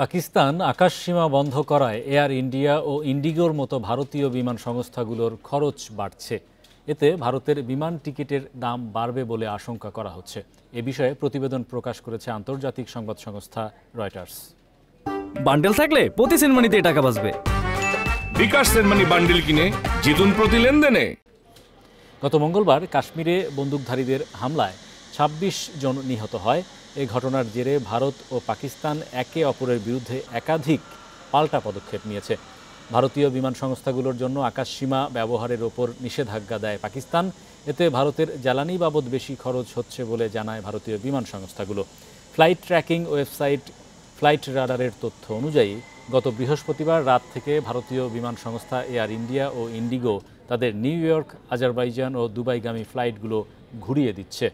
পাকিস্তান আকাশসীমা বন্ধ করায় air India ও ইন্ডিগোর মতো ভারতীয় বিমান সংস্থাগুলোর খরচ বাড়ছে। এতে ভারতের বিমান টিকিটের দাম বাড়বে বলে আশঙ্কা করা হচ্ছে। এ বিষয়ে প্রতিবেদন প্রকাশ করেছে আন্তর্জাতিক সংবাদ সংস্থা রয়টার্স। বান্ডেল থাকলে প্রতি সেনমানিতে টাকা বাঁচবে। বিকাশ সেনমানি বান্ডেল কিনে জিতুন প্রতি লেনদেনে। গত মঙ্গলবার কাশ্মীরে বন্দুকধারীদের হামলায় ২৬ জন নিহত হয়। এই ঘটনার জেরে ভারত ও পাকিস্তান একে অপরের বিরুদ্ধে একাধিক পাল্টা পদক্ষেপ নিয়েছে। ভারতীয় বিমান সংস্থাগুলোর জন্য আকাশসীমা ব্যবহারের ওপর নিষেধাজ্ঞা দেয় পাকিস্তান। এতে ভারতের জ্বালানি বাবদ বেশি খরচ হচ্ছে বলে জানায় ভারতীয় বিমান সংস্থাগুলো। ফ্লাইট ট্র্যাকিং ওয়েবসাইট ফ্লাইট রাডারের তথ্য অনুযায়ী গত বৃহস্পতিবার রাত থেকে ভারতীয় বিমান সংস্থা এয়ার ইন্ডিয়া ও ইন্ডিগো তাদের নিউ ইয়র্ক, আজারবাইজান ও দুবাইগামী ফ্লাইটগুলো ঘুরিয়ে দিচ্ছে।